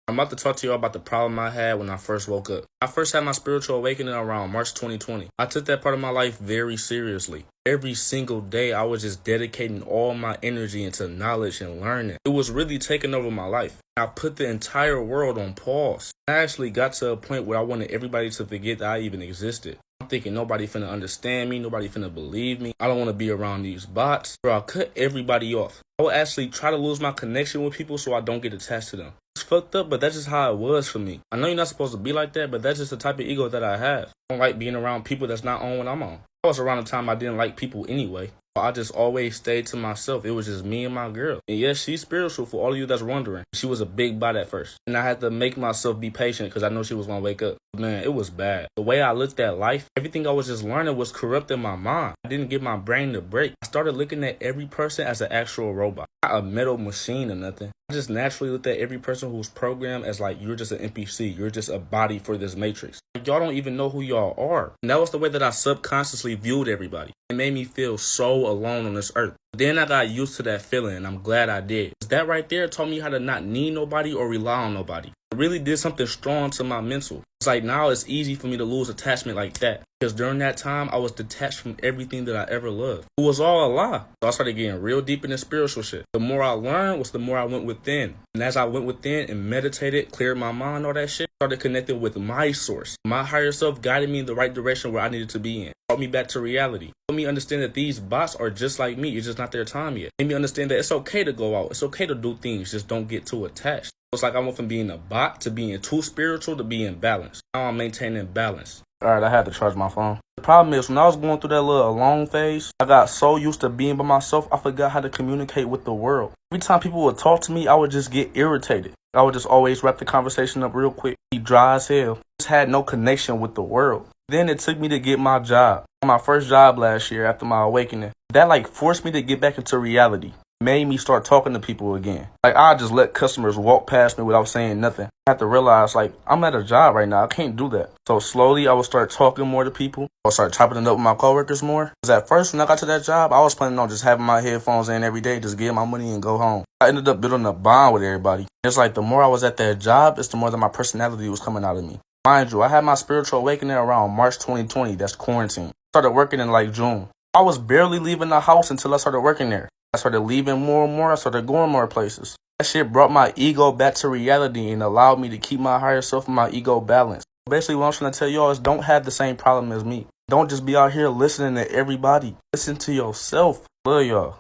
I'm about to talk to y'all about the problem I had when I first woke up. I first had my spiritual awakening around March 2020. I took that part of my life very seriously. Every single day, I was just dedicating all my energy into knowledge and learning. It was really taking over my life. I put the entire world on pause. I actually got to a point where I wanted everybody to forget that I even existed. I'm thinking nobody finna understand me, nobody finna believe me. I don't want to be around these bots. Bro, I cut everybody off. I would actually try to lose my connection with people so I don't get attached to them. It's fucked up, but that's just how it was for me. I know you're not supposed to be like that, but that's just the type of ego that I have. I don't like being around people that's not on what I'm on. I was around the time I didn't like people anyway. I just always stayed to myself. It was just me and my girl. And yes, she's spiritual for all of you that's wondering. She was a big bot at first. And I had to make myself be patient because I know she was going to wake up. Man, it was bad. The way I looked at life, everything I was just learning was corrupting my mind. I didn't give my brain a break. I started looking at every person as an actual robot. Not a metal machine or nothing. I just naturally looked at every person who's programmed as like, you're just an NPC. You're just a body for this matrix. Like, y'all don't even know who y'all are. And that was the way that I subconsciously viewed everybody. It made me feel so alone on this earth. Then I got used to that feeling, and I'm glad I did. That right there taught me how to not need nobody or rely on nobody. It really did something strong to my mental. It's like now it's easy for me to lose attachment like that. Because during that time, I was detached from everything that I ever loved. It was all a lie. So I started getting real deep in the spiritual shit. The more I learned was the more I went within. And as I went within and meditated, cleared my mind, all that shit, started connecting with my source. My higher self guided me in the right direction where I needed to be in. Brought me back to reality. Let me understand that these bots are just like me. It's just not their time yet. Made me understand that it's okay to go out. It's okay to do things. Just don't get too attached. It's like I went from being a bot to being too spiritual to being balanced. Now I'm maintaining balance. Alright, I had to charge my phone. The problem is when I was going through that little alone phase, I got so used to being by myself, I forgot how to communicate with the world. Every time people would talk to me, I would just get irritated. I would just always wrap the conversation up real quick. Be dry as hell. Just had no connection with the world. Then it took me to get my job. My first job last year after my awakening. That like forced me to get back into reality. Made me start talking to people again. Like I just let customers walk past me without saying nothing. I had to realize like I'm at a job right now. I can't do that. So slowly I would start talking more to people. I would start chopping it up with my coworkers more. Because at first when I got to that job, I was planning on just having my headphones in every day, just get my money and go home. I ended up building a bond with everybody. It's like the more I was at that job, it's the more that my personality was coming out of me. Mind you, I had my spiritual awakening around March 2020. That's quarantine. Started working in like June. I was barely leaving the house until I started working there. I started leaving more and more. I started going more places. That shit brought my ego back to reality and allowed me to keep my higher self and my ego balanced. Basically, what I'm trying to tell y'all is don't have the same problem as me. Don't just be out here listening to everybody. Listen to yourself. Love y'all.